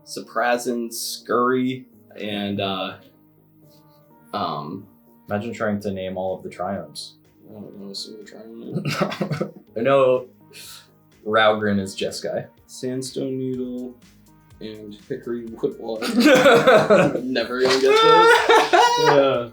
Surprising, Scurry, and Imagine trying to name all of the triomes. I don't know a single triumph. I know Raugrin is Jeskai. Sandstone Needle and Hickory Woodlot. Never gonna get this. Yeah.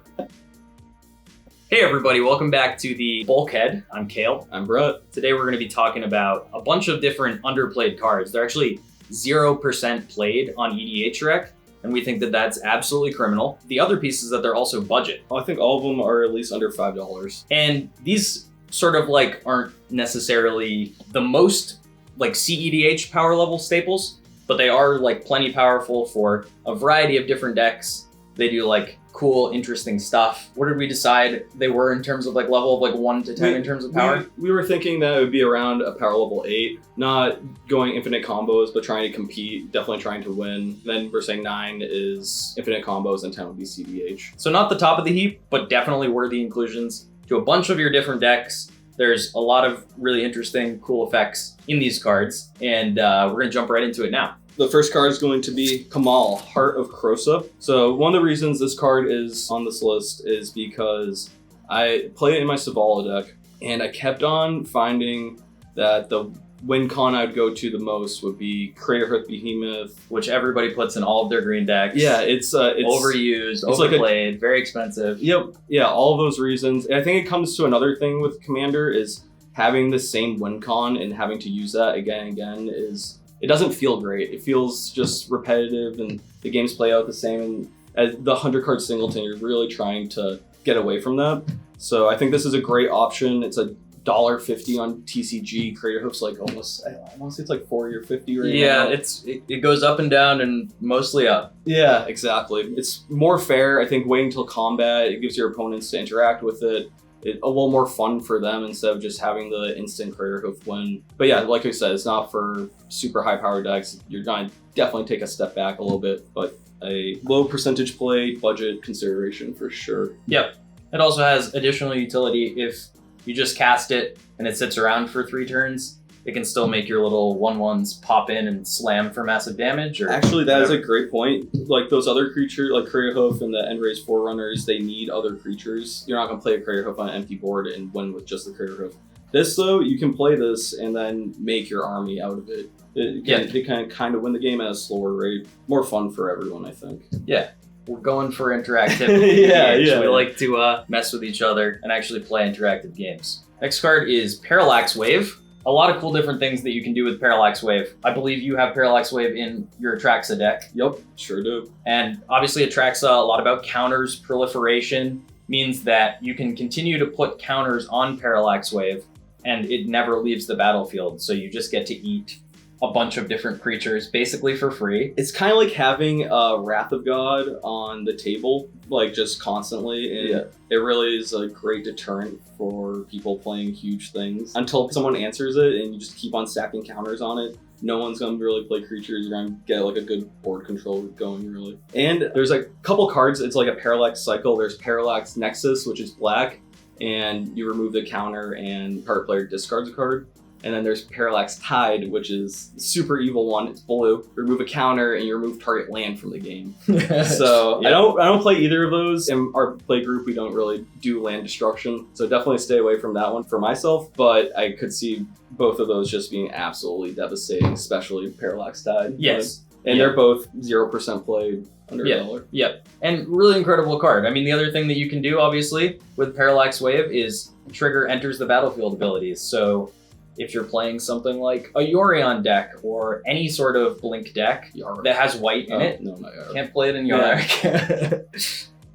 Hey everybody, welcome back to the Bulkhead. I'm Kale. I'm Brett. Today we're going to be talking about a bunch of different underplayed cards. They're actually 0% played on EDH Rec, and we think that that's absolutely criminal. The other piece is that they're also budget. I think all of them are at least under $5. And these sort of like aren't necessarily the most like CEDH power level staples, but they are like plenty powerful for a variety of different decks. They do like cool, interesting stuff. What did we decide they were in terms of like level of like 1 to 10 in terms of power? We were thinking that it would be around a power level 8, not going infinite combos, but trying to compete, definitely trying to win. Then we're saying 9 is infinite combos and 10 would be CDH. So not the top of the heap, but definitely worthy inclusions to a bunch of your different decks. There's a lot of really interesting, cool effects in these cards, and we're gonna jump right into it now. The first card is going to be Kamal, Heart of Krosa. So one of the reasons this card is on this list is because I play it in my Savala deck, and I kept on finding that the win con I'd go to the most would be Craterhoof Behemoth, which everybody puts in all of their green decks. Yeah, it's overused, overplayed, very expensive. Yep, yeah, all of those reasons. And I think it comes to another thing with Commander is having the same win con and having to use that again and again is... It doesn't feel great. It feels just repetitive and the games play out the same. And as the 100 card singleton, you're really trying to get away from that. So I think this is a great option. It's $1.50 on TCG. Craterhoof's like almost, I want to say it's like 40 or 50 right now. Yeah, it goes up and down and mostly up. Yeah, exactly. It's more fair. I think waiting until combat, it gives your opponents to interact with it. A little more fun for them instead of just having the instant Craterhoof win. But yeah, like I said, it's not for super high power decks. You're gonna definitely take a step back a little bit, but a low percentage play budget consideration for sure. Yep. It also has additional utility. If you just cast it and it sits around for 3 turns, it can still make your little 1/1s pop in and slam for massive damage. Or actually, that is a great point. Like those other creatures, like Craterhoof and the Endrace Forerunners, they need other creatures. You're not going to play a Craterhoof on an empty board and win with just the Craterhoof. This, though, you can play this and then make your army out of it. It can kind of win the game at a slower rate. More fun for everyone, I think. Yeah. We're going for interactivity. yeah. We like to mess with each other and actually play interactive games. Next card is Parallax Wave. A lot of cool different things that you can do with Parallax Wave. I believe you have Parallax Wave in your Atraxa deck. Yep, sure do. And obviously Atraxa, a lot about counters, proliferation, means that you can continue to put counters on Parallax Wave and it never leaves the battlefield. So you just get to eat a bunch of different creatures basically for free. It's kind of like having Wrath of God on the table, like just constantly. And it really is a great deterrent for people playing huge things. Until someone answers it and you just keep on stacking counters on it, no one's going to really play creatures. You're going to get like a good board control going, really. And there's a couple cards. It's like a Parallax cycle. There's Parallax Nexus, which is black, and you remove the counter and card player discards a card. And then there's Parallax Tide, which is the super evil one. It's blue. Remove a counter and you remove target land from the game. So yeah. I don't play either of those. In our play group, we don't really do land destruction. So definitely stay away from that one for myself. But I could see both of those just being absolutely devastating, especially Parallax Tide. Yes. And they're both 0% played under $1. Yep. And really incredible card. I mean, the other thing that you can do, obviously, with Parallax Wave is trigger enters the battlefield abilities. So if you're playing something like a Yorion deck or any sort of blink deck that has white in it. No, not Yarok. Can't play it in Yarok.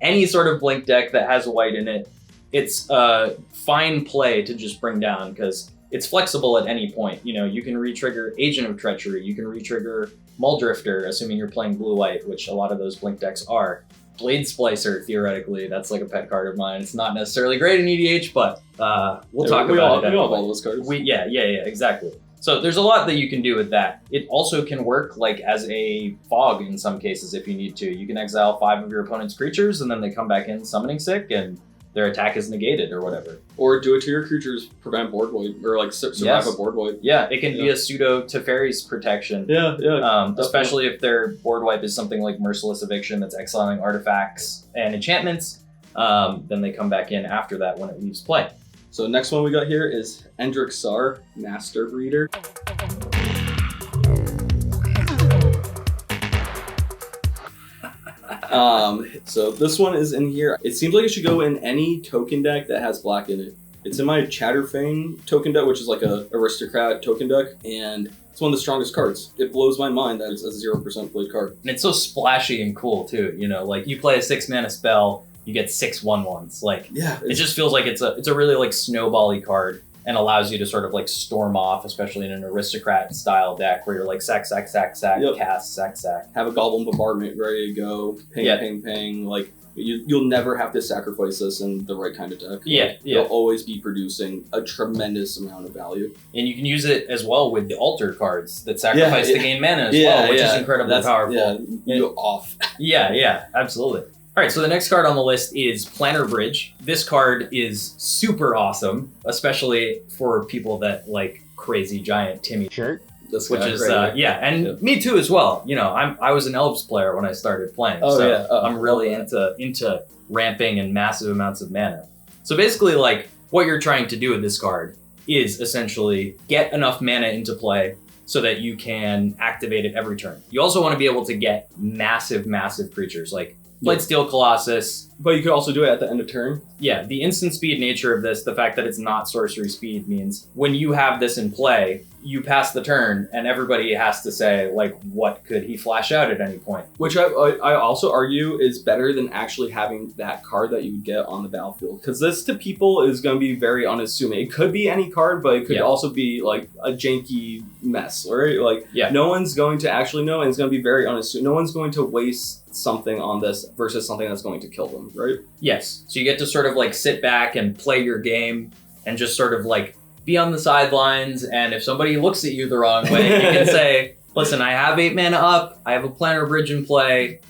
Any sort of blink deck that has white in it, it's a fine play to just bring down because it's flexible at any point. You know, you can re-trigger Agent of Treachery, you can re-trigger Muldrifter, assuming you're playing blue-white, which a lot of those blink decks are. Blade Splicer, theoretically, that's like a pet card of mine. It's not necessarily great in EDH, but we'll talk about it. We all have all those cards. Yeah, exactly. So there's a lot that you can do with that. It also can work like as a fog in some cases if you need to. You can exile 5 of your opponent's creatures and then they come back in summoning sick and their attack is negated or whatever. Or do it to your creatures, prevent board wipe, or like survive a board wipe. Yeah, it can be a pseudo Teferi's protection. Especially if their board wipe is something like Merciless Eviction that's exiling artifacts and enchantments, then they come back in after that when it leaves play. So next one we got here is Endrixar, Master Breeder. So this one is in here. It seems like it should go in any token deck that has black in it. It's in my Chatterfang token deck, which is like a aristocrat token deck, and it's one of the strongest cards. It blows my mind that it's a 0% played card. And it's so splashy and cool too. You know, like you play a 6-mana spell, you get 6 1/1s. Like, it just feels like it's a really like snowbally card, and allows you to sort of like storm off, especially in an aristocrat style deck where you're like sack, cast, sack. Have a Goblin Bombardment ready to go, ping. Like you'll never have to sacrifice this in the right kind of deck. You'll always be producing a tremendous amount of value. And you can use it as well with the altar cards that sacrifice to gain mana as well, which is incredibly powerful. You go off. Absolutely. All right, so the next card on the list is Planar Bridge. This card is super awesome, especially for people that like crazy giant Timmy shirt. Which is me too as well. You know, I was an Elves player when I started playing, I'm really into ramping and massive amounts of mana. So basically, like what you're trying to do with this card is essentially get enough mana into play so that you can activate it every turn. You also want to be able to get massive creatures like Blightsteel Colossus. But you could also do it at the end of turn. Yeah, the instant speed nature of this, the fact that it's not sorcery speed, means when you have this in play, you pass the turn and everybody has to say, like, what could he flash out at any point? Which I also argue is better than actually having that card that you would get on the battlefield. Because this to people is going to be very unassuming. It could be any card, but it could also be like a janky mess, right? Like, no one's going to actually know, and it's going to be very unassuming. No one's going to waste something on this versus something that's going to kill them, right? Yes. So you get to sort of like sit back and play your game and just sort of like be on the sidelines, and if somebody looks at you the wrong way, you can say, listen, I have 8 mana up, I have a Planar Bridge in play,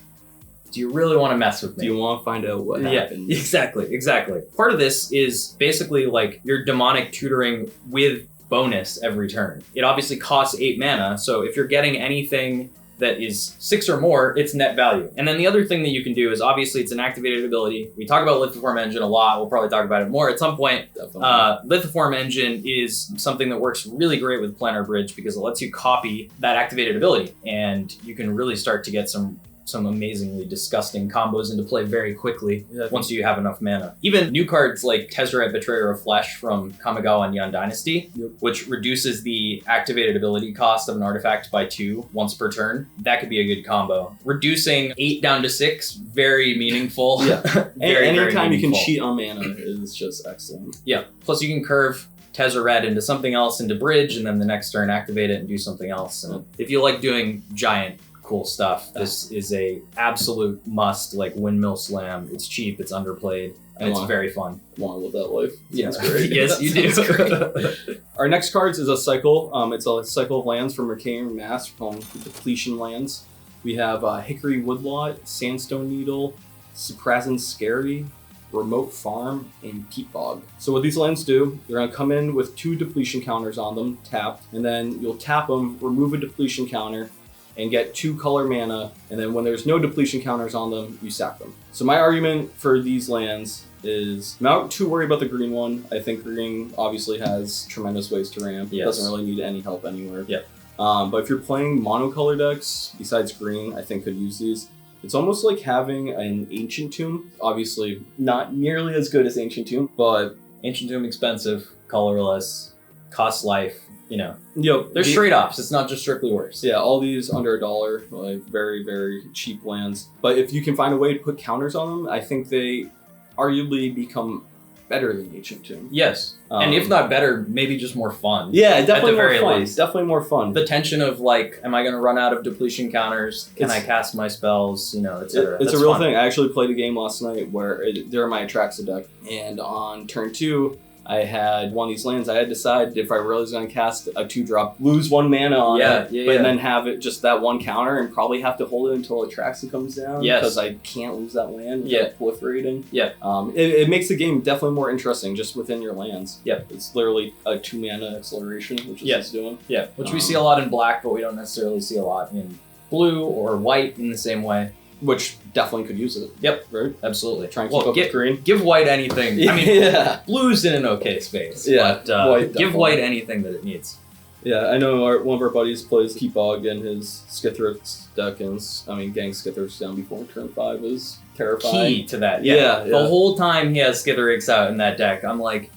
do you really want to mess with me? Do you want to find out what happens? Yeah, exactly. Part of this is basically like you're demonic tutoring with bonus every turn. It obviously costs 8 mana, so if you're getting anything that is 6 or more, it's net value. And then the other thing that you can do is, obviously it's an activated ability. We talk about Lithoform Engine a lot. We'll probably talk about it more at some point. Lithoform Engine is something that works really great with Planar Bridge because it lets you copy that activated ability, and you can really start to get some amazingly disgusting combos into play very quickly once you have enough mana. Even new cards like Tezzeret Betrayer of Flesh from Kamigawa and Yuan Dynasty, which reduces the activated ability cost of an artifact by 2 once per turn. That could be a good combo. Reducing 8 down to 6, very meaningful. Anytime you can cheat on mana is just excellent. Yeah. Plus you can curve Tezzeret into something else, into Bridge, and then the next turn activate it and do something else. And if you like doing giant cool stuff, this is a absolute must. Like Windmill Slam, it's cheap, it's underplayed, and it's very fun. I want to live that life. Yeah, great. Yes, you do. Great. Our next cards is a cycle. It's a cycle of lands from Arcane Mass called Depletion Lands. We have Hickory Woodlot, Sandstone Needle, Suprazin Scary, Remote Farm, and Peat Bog. So what these lands do, they're going to come in with 2 depletion counters on them, tapped, and then you'll tap them, remove a depletion counter, and get 2 color mana, and then when there's no depletion counters on them, you sack them. So my argument for these lands is, I'm not too worried about the green one. I think green obviously has tremendous ways to ramp. It doesn't really need any help anywhere. But if you're playing monocolor decks, besides green, I think could use these. It's almost like having an Ancient Tomb. Obviously not nearly as good as Ancient Tomb, but Ancient Tomb expensive, colorless, costs life. You know, there's trade-offs. It's not just strictly worse. Yeah, all these under $1, like very, very cheap lands. But if you can find a way to put counters on them, I think they arguably become better than Ancient Tomb. Yes, and if not better, maybe just more fun. Yeah, definitely at the very more fun. least. Definitely more fun. The tension of like, am I going to run out of depletion counters? Can I cast my spells? You know, etc. It's a real thing. I actually played a game last night where they're my Atraxa deck, and on turn 2, I had one of these lands. I had to decide if I really was going to cast a 2-drop, lose 1 mana on it, but then have it just that 1 counter and probably have to hold it until Atraxa comes down. Yes. Because I can't lose that land without Yeah. proliferating. Yeah. It makes the game definitely more interesting just within your lands. Yep. It's literally a 2 mana acceleration, which is what it's doing. Yeah, which we see a lot in black, but we don't necessarily see a lot in blue or white in the same way. Which definitely could use it. Yep, right? Absolutely. Try and keep up with green. Give white anything. I mean, blue's in an okay space. Yeah, but white give white anything that it needs. Yeah, I know one of our buddies plays Peapog in his Skithrips deck, and getting Skithrips down before turn 5 is terrifying. Key to that. Yeah. The whole time he has Skithrips out in that deck, I'm like,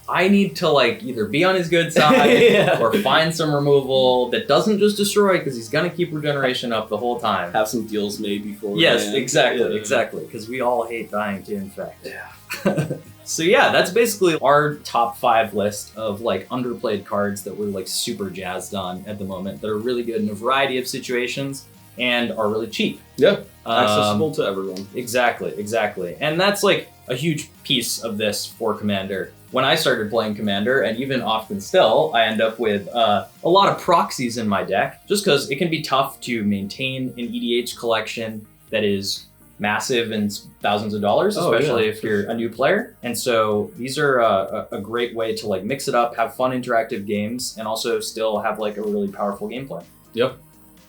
I need to either be on his good side or find some removal that doesn't just destroy, because he's gonna keep regeneration up the whole time. Have some deals made before. Yes, exactly. Because we all hate dying to infect. Yeah. So yeah, that's basically our top 5 list of underplayed cards that we're super jazzed on at the moment, that are really good in a variety of situations and are really cheap. Yeah. Accessible to everyone. Exactly. And that's a huge piece of this for Commander. When I started playing Commander, and even often still, I end up with a lot of proxies in my deck, just because it can be tough to maintain an EDH collection that is massive and thousands of dollars, especially if you're a new player. And so these are a great way to mix it up, have fun interactive games, and also still have a really powerful gameplay. Yep,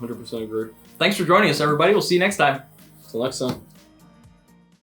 100% agree. Thanks for joining us, everybody. We'll see you next time. Till next time.